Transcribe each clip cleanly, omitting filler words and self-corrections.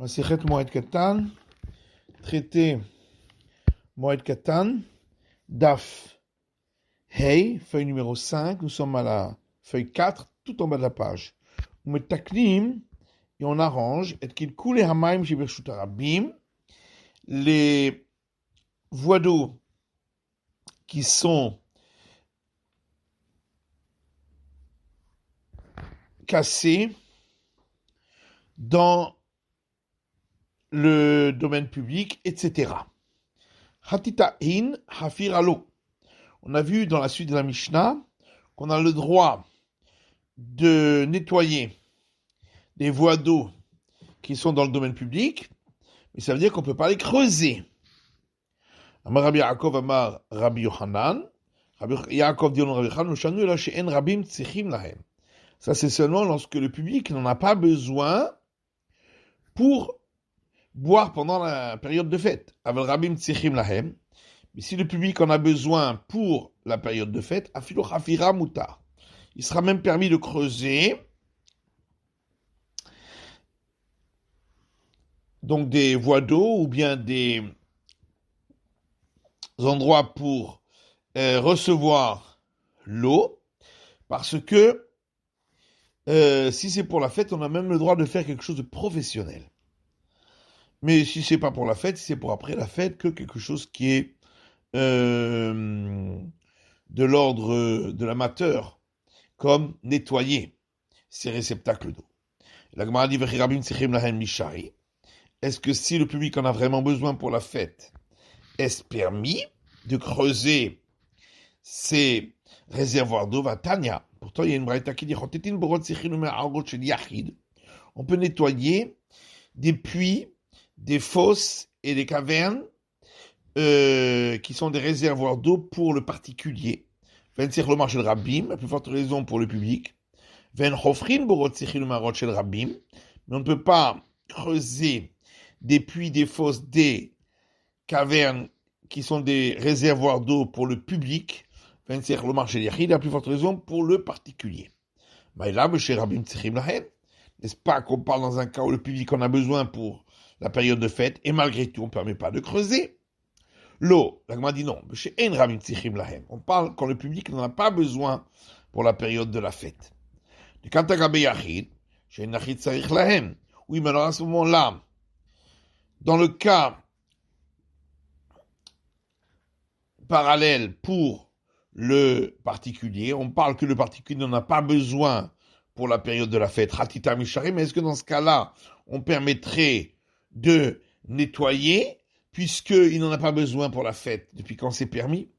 Masechet Moed Katan, traité Moed Katan, Daf Hey, feuille numéro 5, nous sommes à la feuille 4, tout en bas de la page. On met taklim et on arrange, et qu'il coule les hamaim chez Birshut Arabim, les voies d'eau qui sont cassées dans le domaine public, etc. Hatita in hafir alo. On a vu dans la suite de la Mishnah qu'on a le droit de nettoyer des voies d'eau qui sont dans le domaine public, mais ça veut dire qu'on ne peut pas les creuser. Amar Rabbi Yaakov Amar Rabbi Yochanan, Rabbi Yaakov dit au Rabbi Yochanan, Shanu ela she'en rabim tzrichim lahem. Ça c'est seulement lorsque le public n'en a pas besoin pour boire pendant la période de fête. Aval rabim tzrichim lahem. Mais si le public en a besoin pour la période de fête, afilo chafira mutar. Il sera même permis de creuser donc des voies d'eau ou bien des endroits pour recevoir l'eau, parce que si c'est pour la fête, on a même le droit de faire quelque chose de professionnel. Mais si c'est pas pour la fête, si c'est pour après la fête, que quelque chose qui est de l'ordre de l'amateur, comme nettoyer ces réceptacles d'eau. La Gemara dit est-ce que si le public en a vraiment besoin pour la fête, est-ce permis de creuser ces réservoirs d'eau? Vatania. Pourtant, il y a une braïta qui dit on peut nettoyer des puits, des fosses et des cavernes qui sont des réservoirs d'eau pour le particulier. La plus forte raison pour le public. Mais on ne peut pas creuser des puits, des fosses, des cavernes qui sont des réservoirs d'eau pour le public. La plus forte raison pour le particulier. N'est-ce pas qu'on parle dans un cas où le public en a besoin pour la période de fête et malgré tout on ne permet pas de creuser? L'eau, la Gemara dit non. On parle quand le public n'en a pas besoin pour la période de la fête. Oui, mais alors à ce moment-là, dans le cas parallèle pour le particulier, on parle que le particulier n'en a pas besoin pour la période de la fête. Mais est-ce que dans ce cas-là, on permettrait de nettoyer puisqu'il n'en a pas besoin pour la fête, depuis quand c'est permis?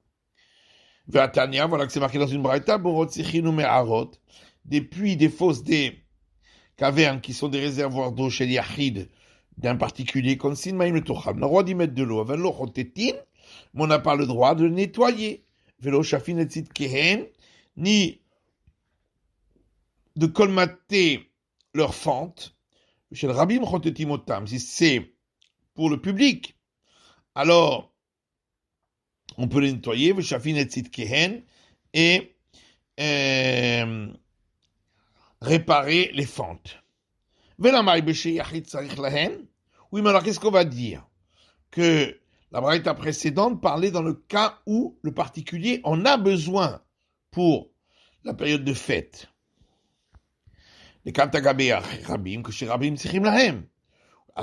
Vatania, voilà que c'est marqué dans une braïta, des puits, des fosses, des cavernes qui sont des réservoirs d'eau chez Yachid d'un particulier, on a le droit d'y mettre de l'eau, mais on n'a pas le droit de nettoyer. Ni de colmater leur fente. Chez le rabbin, si c'est pour le public, alors on peut les nettoyer, et réparer les fentes. Oui, mais alors qu'est-ce qu'on va dire? Que la braïta précédente parlait dans le cas où le particulier en a besoin pour la période de fête. Les kantagabé rabim, que chez rabim tsichim lahem.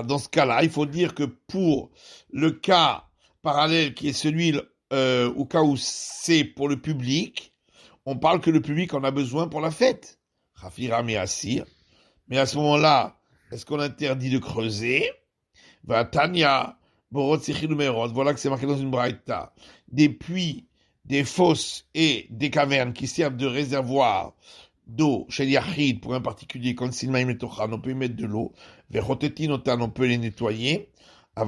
Dans ce cas-là, il faut dire que pour le cas parallèle qui est celui au cas où c'est pour le public, on parle que le public en a besoin pour la fête. Rafirami assir. Mais à ce moment-là, est-ce qu'on interdit de creuser? Vatania, borot sichilumerot, voilà que c'est marqué dans une braïta. Des puits, des fosses et des cavernes qui servent de réservoir d'eau chez Yachid pour un particulier, on peut y mettre de l'eau. On peut les nettoyer. On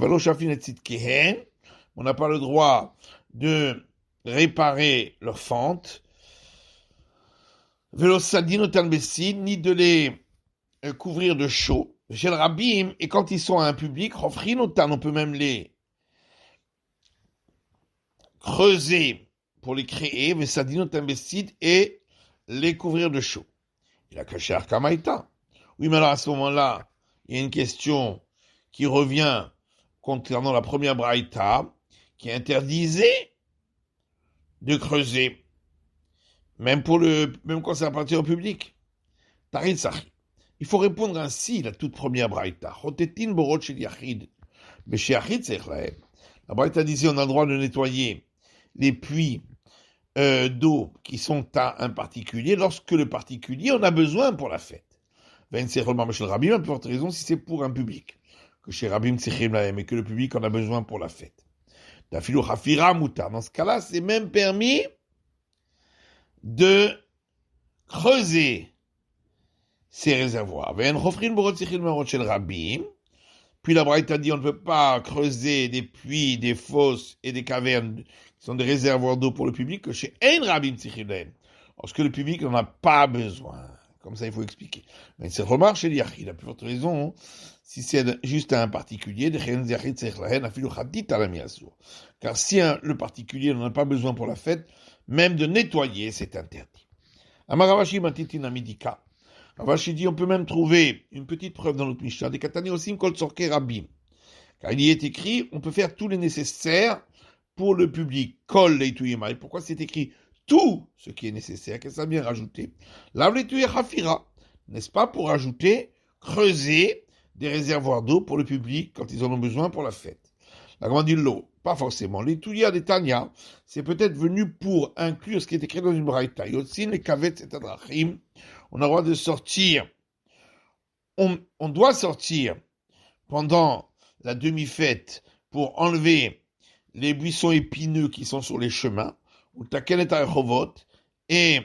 n'a pas le droit de réparer leurs fentes. Ni de les couvrir de chaux. Chez le Rabbim, et quand ils sont à un public, on peut même les creuser pour les créer, et les couvrir de chaux. Il a caché Arkamaïta. Oui, mais alors à ce moment-là, il y a une question qui revient concernant la première braïta, qui interdisait de creuser, même quand c'est appartient au public. Tarid Sachi. Il faut répondre ainsi, la toute première braïta. Chotetin borot shel yachid. Mais chez Yachid, c'est clair. La braïta disait on a le droit de nettoyer les puits d'eau qui sont à un particulier lorsque le particulier en a besoin pour la fête. Ben c'est Rabim, à plus forte raison si c'est pour un public. Que chez Rabim Tzechim Lahem et que le public en a besoin pour la fête. D'afilou Hafira Moutar. Dans ce cas-là, c'est même permis de creuser ces réservoirs. Puis la Braïta dit on ne peut pas creuser des puits, des fosses et des cavernes qui sont des réservoirs d'eau pour le public que chez Ein Rabim Tzechim, lorsque le public n'en a pas besoin. Comme ça, il faut expliquer. Mais c'est remarque chez l'Yachid, la plus forte raison, si c'est juste un particulier, car si le particulier n'en a pas besoin pour la fête, même de nettoyer, c'est interdit. Amaravashi Matitin Amidika. Ravashi dit, on peut même trouver une petite preuve dans notre Mishnah, des Katani Osim Kol Tzorke Rabim. Car il y est écrit, on peut faire tout le nécessaire pour le public. Kol Leituyemai. Pourquoi c'est écrit tout ce qui est nécessaire? Qu'est-ce que ça vient rajouter? Lav Leituye Hafira. N'est-ce pas pour rajouter, creuser des réservoirs d'eau pour le public quand ils en ont besoin pour la fête? La grande dit l'eau, pas forcément. Les Touya des Tanya, c'est peut-être venu pour inclure ce qui est écrit dans une braïta. Yotzin, les kavet, c'est-à-dire on a le droit de sortir. On doit sortir pendant la demi-fête pour enlever les buissons épineux qui sont sur les chemins, ou taken et archovot, et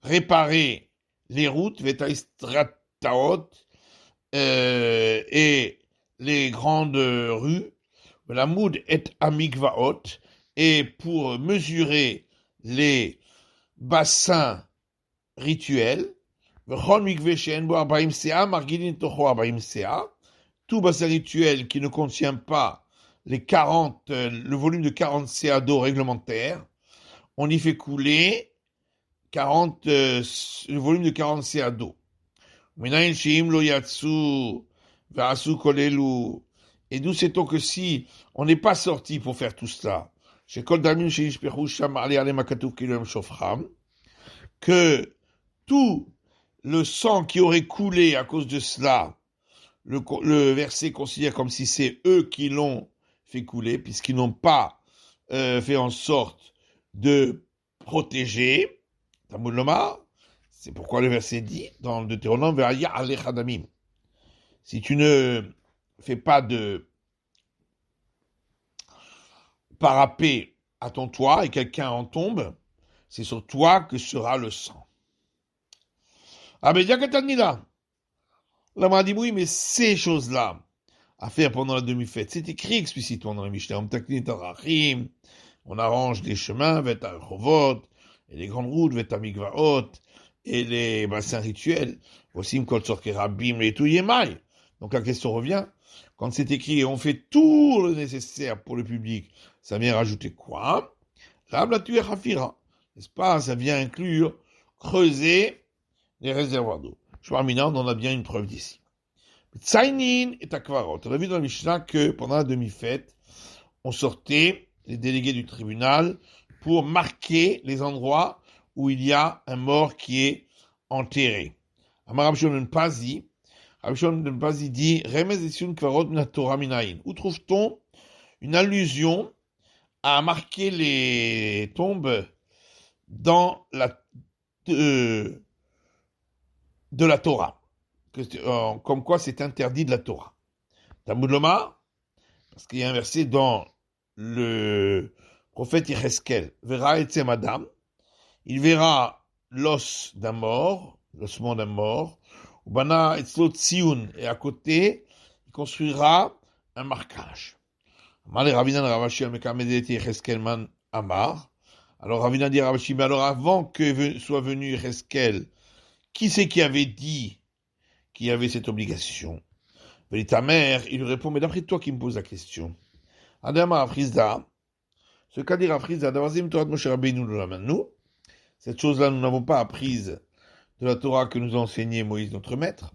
réparer les routes, vetaïstrataot, et les grandes rues, la moud et amigvaot, et pour mesurer les bassins rituels, tout bassin rituel qui ne contient pas le volume de 40 CA d'eau réglementaire, on y fait couler le volume de 40 CA d'eau. Et d'où sait-on que si on n'est pas sorti pour faire tout cela, que tout le sang qui aurait coulé à cause de cela, le verset considère comme si c'est eux qui l'ont fait couler, puisqu'ils n'ont pas fait en sorte de protéger. Talmud Lomar, c'est pourquoi le verset dit dans le Deutéronome, Ve'aya alecha damim. Si tu ne fais pas de parapet à ton toit et quelqu'un en tombe, c'est sur toi que sera le sang. Ah ben Yakatanila, là m'a dit oui, mais ces choses-là à faire pendant la demi-fête, c'est écrit explicitement dans la Mishnah. On arrange les chemins, vet archovot, et les grandes routes, vet amigvaot, et les bassins rituels. Voici une kol tzorke rabim les tuyemai. Donc la question revient, quand c'est écrit et on fait tout le nécessaire pour le public, ça vient rajouter quoi? Rab la tuer hafira, n'est-ce pas? Ça vient inclure creuser les réservoirs d'eau. Shmarmina, on en a bien une preuve d'ici. Tsainin et akvarot. On a vu dans la Mishnah que pendant la demi-fête, on sortait les délégués du tribunal pour marquer les endroits où il y a un mort qui est enterré. Amar Rabshon Pazi, dit Remez esun kvarot min Torah minayin. Où trouve-t-on une allusion à marquer les tombes dans de la Torah, comme quoi c'est interdit de la Torah. Talmud Lomar, parce qu'il y a un verset dans le prophète Yecheskel, verra etzem adam, il verra l'ossement d'un mort, ubana etzlo tziun, et à côté, il construira un marquage. Amar le Ravinan Ravashi al-Mekamedet Yecheskel man Amar. Alors Ravinan dit Ravashi, mais alors avant que soit venu Yecheskel, qui c'est qui avait dit qu'il y avait cette obligation? Ta mère, il lui répond, mais d'après toi qui me pose la question. Adama Afrizda, ce qu'a dit Afrizda, Davazim Torah de Moshe Rabbeinu de la nous, cette chose-là, nous n'avons pas apprise de la Torah que nous a enseigné Moïse, notre maître.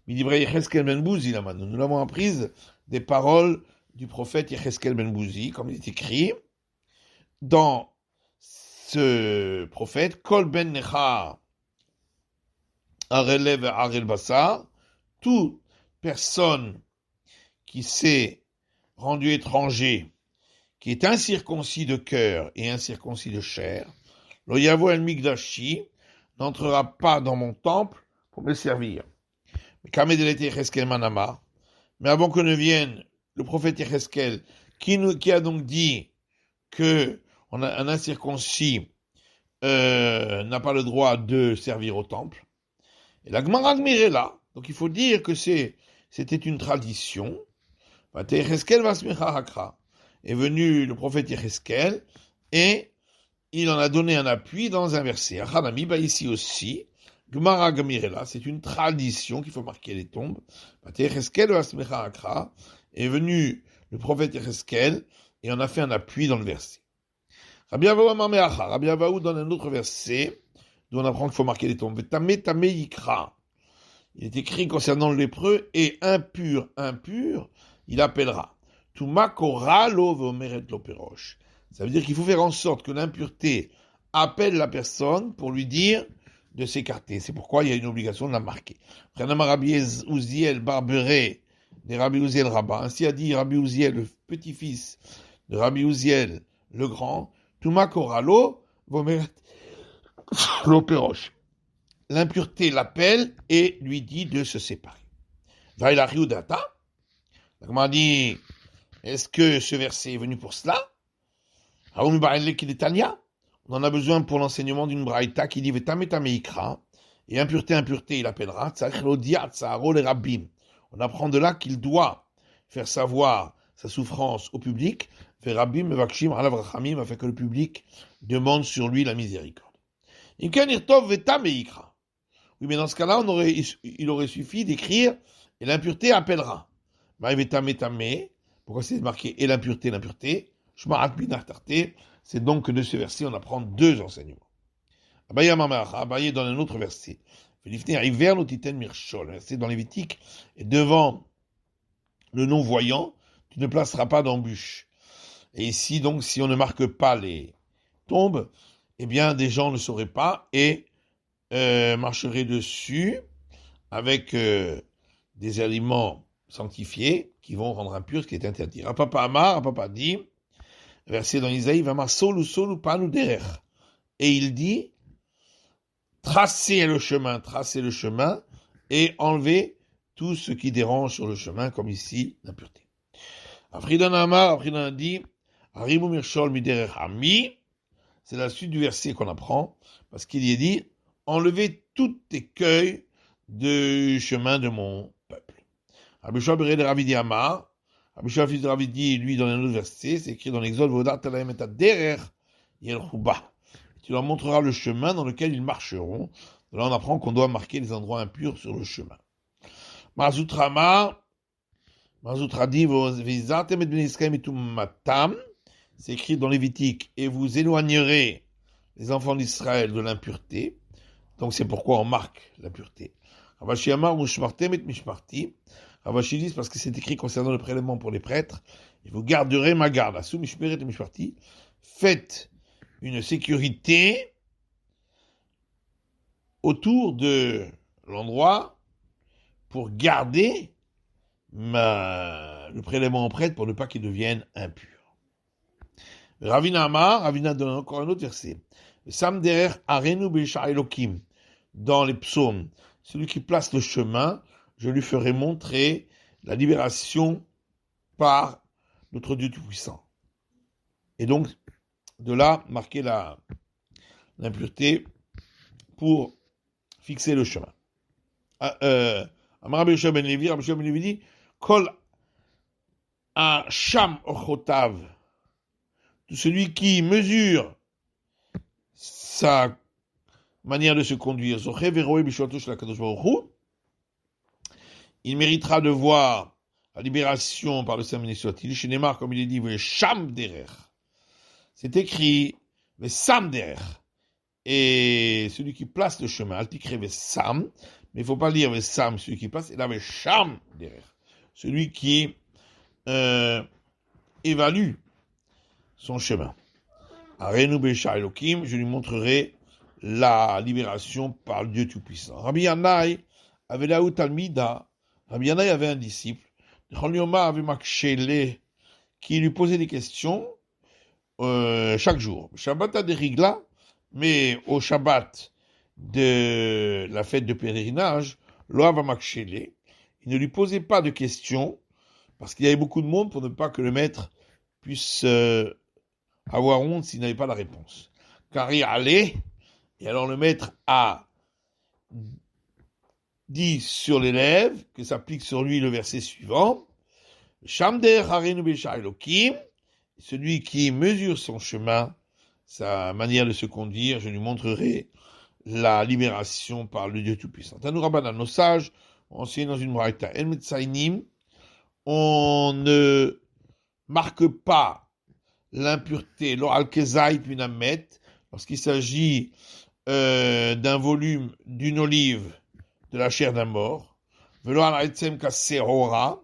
Midivrei Yecheskel ben Bouzi, nous l'avons apprise des paroles du prophète Yecheskel ben Bouzi, comme il est écrit dans ce prophète, Kol ben Necha Arelev Arel Bassar, toute personne qui s'est rendu étranger, qui est incirconcis de cœur et incirconcis de chair, lo yavo el migdashi, n'entrera pas dans mon temple pour me servir. Mais avant que ne vienne le prophète Yecheskel, qui a donc dit que un incirconcis n'a pas le droit de servir au temple. Et la Gemara admire là. Donc il faut dire que c'était une tradition. Est venu le prophète Yecheskel et il en a donné un appui dans un verset. Ici aussi, Gemara Gamirela, c'est une tradition qu'il faut marquer les tombes. Est venu le prophète Yecheskel et en a fait un appui dans le verset. Rabbi Avaou donne un autre verset d'où on apprend qu'il faut marquer les tombes. Il est écrit concernant le lépreux et impur, il appellera. Ça veut dire qu'il faut faire en sorte que l'impureté appelle la personne pour lui dire de s'écarter. C'est pourquoi il y a une obligation de la marquer. Rabbi Uziel Barberet de Rabbi Uziel Rabbah. Ainsi a dit Rabbi Uziel, le petit-fils de Rabbi Uziel le grand. Tumakoralo vomeret l'opéroche. L'impureté l'appelle et lui dit de se séparer. Vaïla Riudata. On m'a dit, est-ce que ce verset est venu pour cela? On en a besoin pour l'enseignement d'une braïta qui dit Vetametamikra, et impureté, il appellera. On apprend de là qu'il doit faire savoir sa souffrance au public, afin que le public demande sur lui la miséricorde. Oui, mais dans ce cas-là, il aurait suffi d'écrire et l'impureté appellera. Pourquoi c'est marqué et l'impureté? C'est donc que de ce verset, on apprend deux enseignements. Abaye dans un autre verset. C'est dans Lévitique, et devant le non-voyant, tu ne placeras pas d'embûche. Et ici, donc, si on ne marque pas les tombes, eh bien, des gens ne sauraient pas et marcheraient dessus avec des aliments sanctifiés qui vont rendre impur ce qui est interdit. Papa dit, verset dans Isaïe, et il dit, tracez le chemin et enlevez tout ce qui dérange sur le chemin, comme ici, l'impureté. Afridan dit, c'est la suite du verset qu'on apprend, parce qu'il y est dit, enlevez tout écueil du chemin de mon peuple. Abishua Beret de Ravidi Amar, Abishua fils de Ravidi, lui, dans un autre verset, c'est écrit dans l'Exode, tu leur montreras le chemin dans lequel ils marcheront. De là, on apprend qu'on doit marquer les endroits impurs sur le chemin. Marzoutra dit, c'est écrit dans Lévitique, et vous éloignerez les enfants d'Israël de l'impureté. Donc c'est pourquoi on marque l'impureté. Ravashi Amar Mushmartem et Mishmarti. Ravashi dit parce que c'est écrit concernant le prélèvement pour les prêtres. Et vous garderez ma garde. Assou Mishmeret et Mishmarti. Faites une sécurité autour de l'endroit pour garder le prélèvement en prêtre pour ne pas qu'il devienne impur. Ravina donne encore un autre verset. Samderer arenu be'isha elokim. Dans les psaumes, celui qui place le chemin, je lui ferai montrer la libération par notre Dieu Tout-Puissant. Et donc, de là, marquer l'impureté pour fixer le chemin. Amar Rabbi Yoshua ben Levi dit, Kol Hasham Ochotav, tout celui qui mesure sa manière de se conduire, il méritera de voir la libération par le Saint soit-il. Chez Neymar, comme il est dit, Sham derer. C'est écrit, Sam derer. Et celui qui place le chemin, Altikre Sam, Mais il ne faut pas lire Sam, celui qui passe, il avait Sham derrière. Celui qui évalue son chemin. Arenu Besha Elohim, je lui montrerai la libération par le Dieu Tout-Puissant. Rabbi Yannai avait là où Talmida. Rabbi Yannai avait un disciple. Cholioma avait Makshele, qui lui posait des questions chaque jour. Shabbat a des rigla, mais au Shabbat de la fête de pèlerinage, Loav Makshele, il ne lui posait pas de questions, parce qu'il y avait beaucoup de monde pour ne pas que le maître puisse avoir honte s'il n'avait pas la réponse. Car il allait, et alors le maître a dit sur l'élève que s'applique sur lui le verset suivant. Shamder Harenu Besha Elohim, celui qui mesure son chemin, sa manière de se conduire, je lui montrerai la libération par le Dieu Tout-Puissant. Tanu Rabbanan, nos sages ont enseigné dans une braïta, El Metzainim, on ne marque pas l'impureté, l'oral kezait minamet, lorsqu'il s'agit d'un volume d'une olive de la chair d'un mort, velo al etzem kaserora,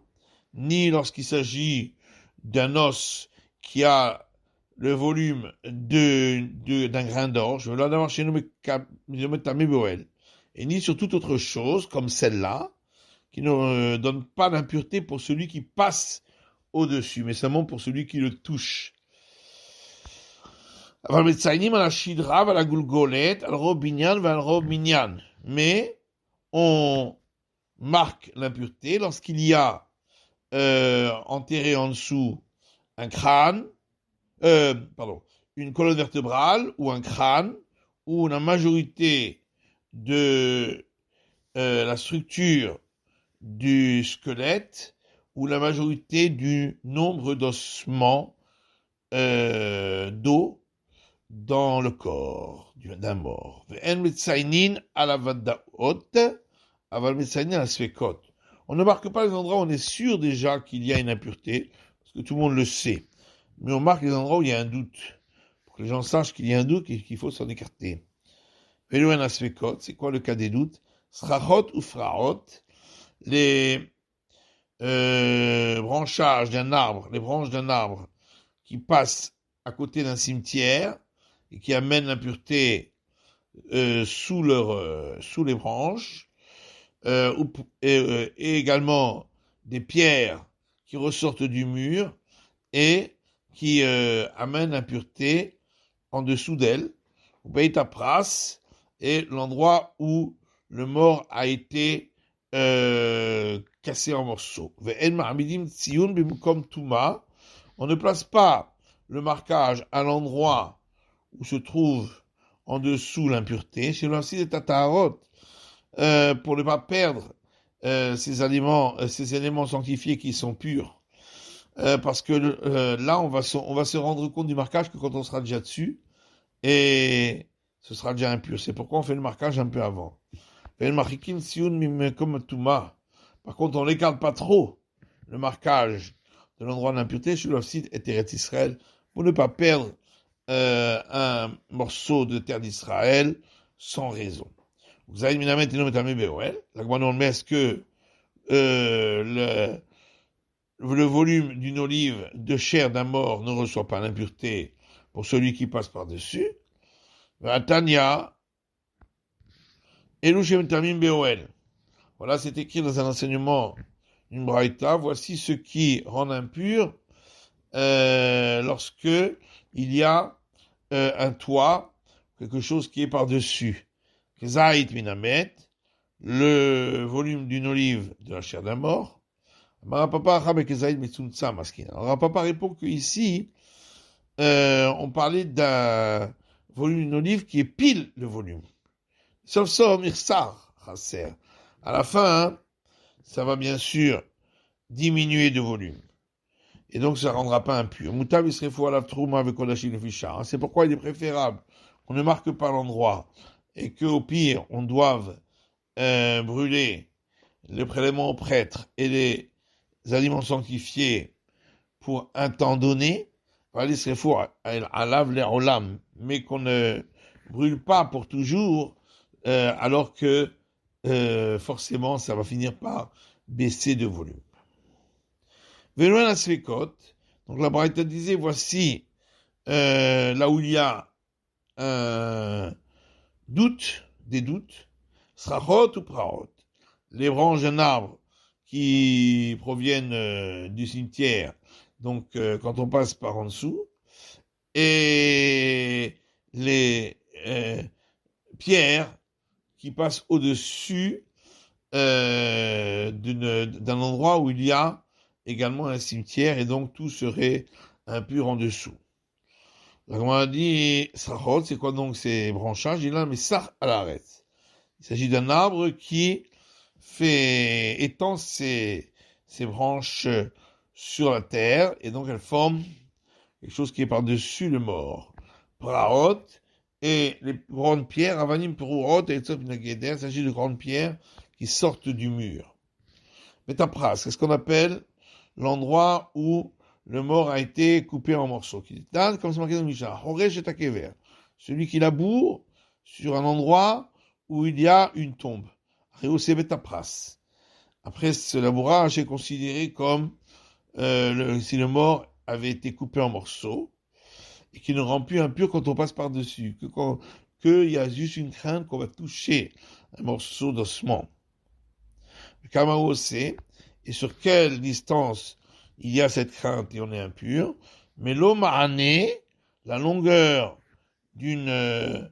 ni lorsqu'il s'agit d'un os qui a le volume d'un grain d'orge, velo d'avoir chez nous et ni sur toute autre chose comme celle-là, qui ne donne pas d'impureté pour celui qui passe au-dessus, mais seulement pour celui qui le touche. Mais on marque l'impureté lorsqu'il y a enterré en dessous un crâne, une colonne vertébrale ou un crâne, où la majorité de la structure du squelette ou la majorité du nombre d'ossements d'eau dans le corps d'un mort. On ne marque pas les endroits où on est sûr déjà qu'il y a une impureté, parce que tout le monde le sait. Mais on marque les endroits où il y a un doute, pour que les gens sachent qu'il y a un doute et qu'il faut s'en écarter. C'est quoi le cas des doutes? Srachot ou fraot, les branchages d'un arbre, les branches d'un arbre qui passent à côté d'un cimetière et qui amènent l'impureté sous les branches, et également des pierres qui ressortent du mur et qui amènent l'impureté en dessous d'elle, ou Beit Pras, et l'endroit où le mort a été cassé en morceaux. On ne place pas le marquage à l'endroit où se trouve en dessous l'impureté, chez l'Ansi de Tatarot, pour ne pas perdre ces éléments sanctifiés qui sont purs. Parce que là, on va se rendre compte du marquage que quand on sera déjà dessus, et ce sera déjà impur. C'est pourquoi on fait le marquage un peu avant. Par contre, on n'écarte pas trop le marquage de l'endroit de l'impureté chez l'Ofsid et Eretz Israël pour ne pas perdre un morceau de terre d'Israël sans raison. Vous avez évidemment été nommé la Gmanon met est-ce que le volume d'une olive de chair d'un mort ne reçoit pas l'impureté pour celui qui passe par-dessus. Tanya, Elushem Tamim Beoel. Voilà, c'est écrit dans un enseignement, une braïta. Voici ce qui rend impur lorsque il y a un toit, quelque chose qui est par-dessus. Kezait minamet, le volume d'une olive de la chair d'un mort. Marapapa répond qu'ici, on parlait d'un volume d'une olive qui est pile le volume. Sauf ça, mirsar, chaser. À la fin, ça va bien sûr diminuer de volume. Et donc, ça ne rendra pas impur. Moutab, il serait fou à la trouma avec Kodashim le fichar. C'est pourquoi il est préférable qu'on ne marque pas l'endroit et qu'au pire, on doive brûler le prélèvement au prêtre et les aliments sanctifiés pour un temps donné. Il serait fou à lave les olam, mais qu'on ne brûle pas pour toujours, alors que forcément, ça va finir par baisser de volume. Veloin la svekot, donc la Braïta disait, voici là où il y a un doute, des doutes, srachot ou praot, les branches d'un arbre qui proviennent du cimetière, donc quand on passe par en dessous, et les pierres qui passent au-dessus d'un endroit où il y a également un cimetière, et donc tout serait impur en dessous. Donc on a dit, srachot, c'est quoi donc ces branchages? Il a mais sar à l'arrêt. Il s'agit d'un arbre qui étend ses branches sur la terre, et donc elles forment quelque chose qui est par-dessus le mort. Praot, et les grandes pierres, avanim perurot, et il s'agit de grandes pierres qui sortent du mur. Métapras, c'est ce qu'on appelle l'endroit où le mort a été coupé en morceaux. Comme c'est marqué dans le Mishnah, celui qui laboure sur un endroit où il y a une tombe. Après, ce labourage est considéré comme si le mort avait été coupé en morceaux et qui ne rend plus impur quand on passe par-dessus, qu'il y a juste une crainte qu'on va toucher un morceau d'ossement. Le Kamao sait, et sur quelle distance il y a cette crainte et on est impur, mais l'omahane, la longueur d'un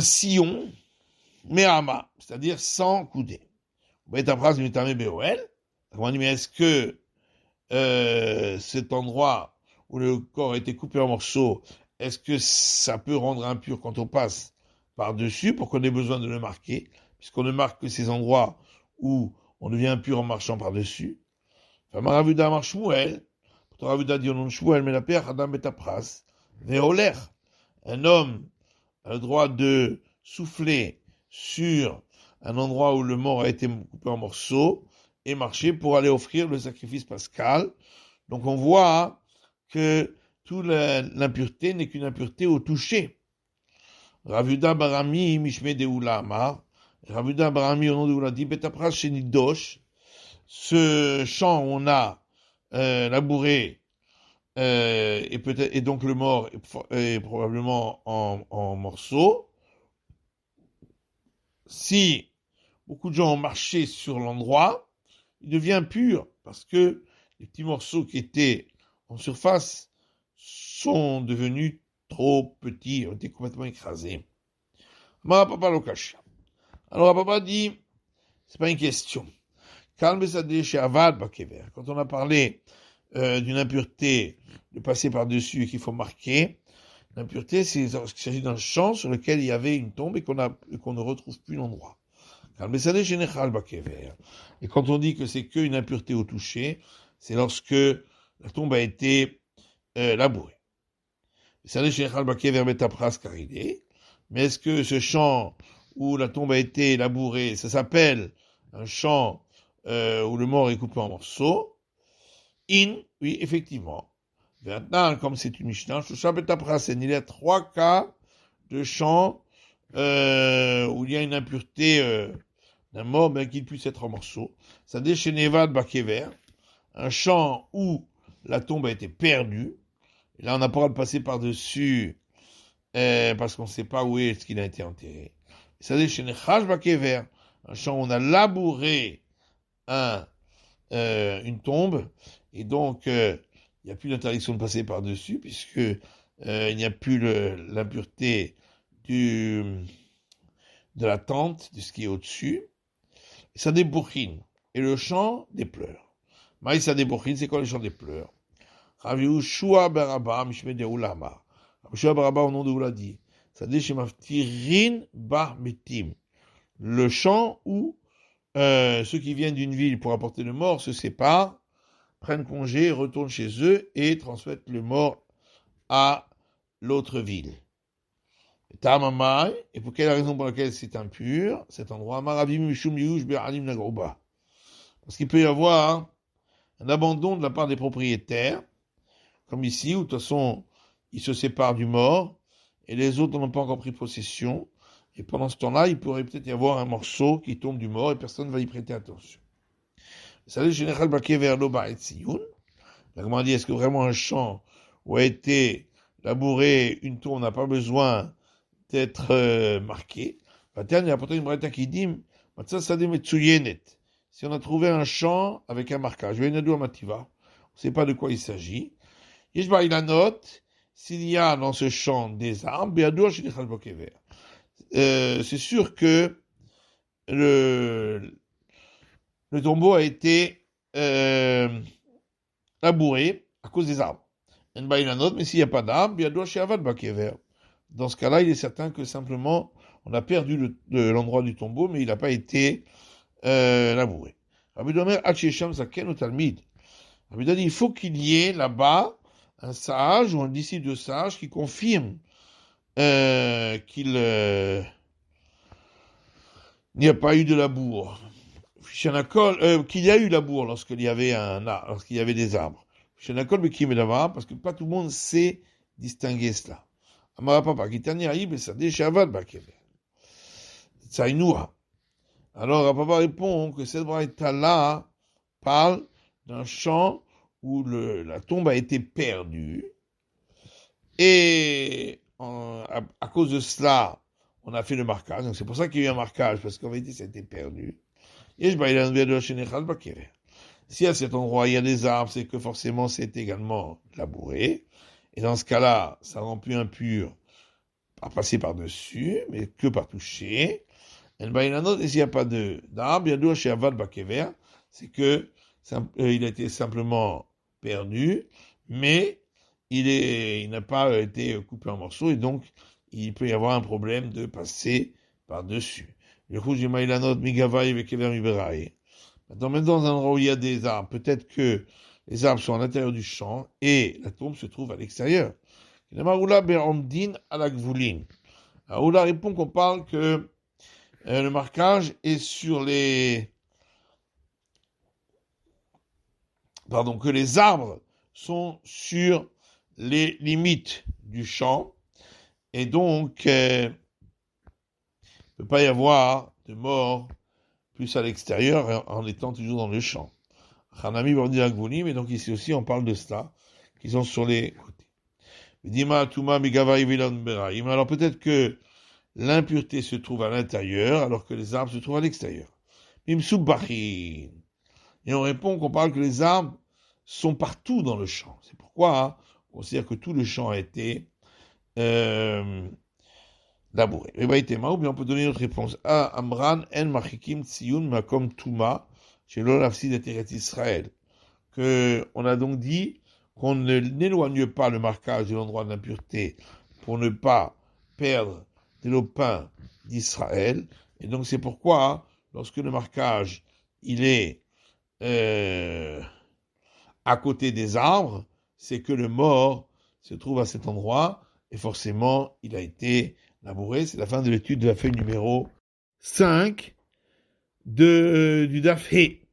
sillon, Mehama, c'est-à-dire 100 coudées. Mais est-ce que cet endroit où le corps a été coupé en morceaux, est-ce que ça peut rendre impur quand on passe par-dessus pour qu'on ait besoin de le marquer, puisqu'on ne marque que ces endroits où on devient impur en marchant par-dessus? Enfin, Maravuda mar Shmuel, Maravuda dit au nom de Shmuel, mais la père Adam Betapras, Veoler, un homme a le droit de souffler sur un endroit où le mort a été coupé en morceaux et marcher pour aller offrir le sacrifice pascal. Donc on voit que toute l'impureté n'est qu'une impureté au toucher. Ravuda Barami, Mishme Deoula Amar, Ravuda Barami au nom de Oula dit, Betapras Shenidosh, ce champ où on a labouré, et donc le mort est probablement en morceaux. Si beaucoup de gens ont marché sur l'endroit, il devient pur, parce que les petits morceaux qui étaient en surface sont devenus trop petits, ont été complètement écrasés. Alors papa dit, c'est pas une question. Quand on a parlé d'une impureté de passer par-dessus et qu'il faut marquer, l'impureté, c'est lorsqu'il s'agit d'un champ sur lequel il y avait une tombe et qu'on ne retrouve plus l'endroit. Et quand on dit que c'est qu'une impureté au toucher, c'est lorsque la tombe a été labourée. Mais est-ce que ce champ où la tombe a été labourée, ça s'appelle un champ où le mort est coupé en morceaux? Oui, effectivement. Maintenant, comme c'est une Mishnah, il y a 3 cas de champs où il y a une impureté d'un mort, bien qu'il puisse être en morceaux. Ça déchénéva de Bakever, un champ où la tombe a été perdue. Et là, on n'a pas le droit de passer par-dessus parce qu'on ne sait pas où est-ce qu'il a été enterré. Ça déchénéva Bakever, un champ où on a labouré une tombe, et donc il n'y a plus d'interdiction de passer par-dessus, puisque il n'y a plus l'impureté de la tente, de ce qui est au-dessus. Ça débourrine, et le chant des pleurs. Maïs ça débourrine, c'est quoi le chant des pleurs? Rav Yehoshua Baraba, Mishme de Ulama. Rav Yehoshua Baraba, au nom de Oula dit, ça dit chez Maftirin Bar Metim. Le chant où ceux qui viennent d'une ville pour apporter le mort se séparent, prennent congé, retournent chez eux et transmettent le mort à l'autre ville. Et pour quelle raison pour laquelle c'est impur, cet endroit? Parce qu'il peut y avoir un abandon de la part des propriétaires, comme ici, où de toute façon, ils se séparent du mort, et les autres n'ont pas encore pris possession, Et pendant ce temps-là, il pourrait peut-être y avoir un morceau qui tombe du mort et personne ne va y prêter attention. Salut général Baké vers l'Oba et Tsioun. La Gemara dit, est-ce que vraiment un champ où a été labouré, une tour n'a pas besoin d'être marqué? Il y a pourtant une braïta qui dit, si on a trouvé un champ avec un marquage, on ne sait pas de quoi il s'agit. Il a note, s'il y a dans ce champ des arbres, c'est sûr que le tombeau a été labouré à cause des arbres. Mais s'il n'y a pas d'arbres, dans ce cas-là, il est certain que simplement on a perdu l'endroit du tombeau, mais il n'a pas été labouré. Rabbi Domer, il faut qu'il y ait là-bas un sage ou un disciple de sage qui confirme qu'il n'y a pas eu de labour. Qu'il y a eu labour lorsqu'il y avait des arbres. Parce que pas tout le monde sait distinguer cela. Alors, Rapapa répond que cette braïta-là parle d'un champ où la tombe a été perdue. Et à cause de cela, on a fait le marquage. Donc c'est pour ça qu'il y a eu un marquage, parce qu'en vérité, ça a été perdu. Si à cet endroit il y a des arbres, c'est que forcément c'est également labouré. Et dans ce cas-là, ça rend plus impur par passer par-dessus, mais que par toucher. Et s'il n'y a pas d'arbre, c'est que il a été simplement perdu, mais il n'a pas été coupé en morceaux, et donc il peut y avoir un problème de passer par-dessus. Maintenant, même dans un endroit où il y a des arbres, peut-être que les arbres sont à l'intérieur du champ et la tombe se trouve à l'extérieur. Oula répond qu'on parle que le marquage est sur que les arbres sont sur les limites du champ et donc il ne peut pas y avoir de mort plus à l'extérieur en étant toujours dans le champ. Hanami va dire mais donc ici aussi on parle de cela, qui sont sur les côtés. Alors peut-être que l'impureté se trouve à l'intérieur alors que les arbres se trouvent à l'extérieur. Et on répond qu'on parle que les arbres sont partout dans le champ. C'est pourquoi on considère que tout le champ a été labouré. Ou bien on peut donner une autre réponse. Amran en machikim tsiyun makom tuma chez l'olafsi d'Eteret Israël. Que on a donc dit qu'on n'éloigne pas le marquage de l'endroit d'impureté pour ne pas perdre des lopins d'Israël. Et donc c'est pourquoi, lorsque le marquage il est à côté des arbres, c'est que le mort se trouve à cet endroit et forcément il a été labouré. C'est la fin de l'étude de la feuille numéro 5 du Daf He.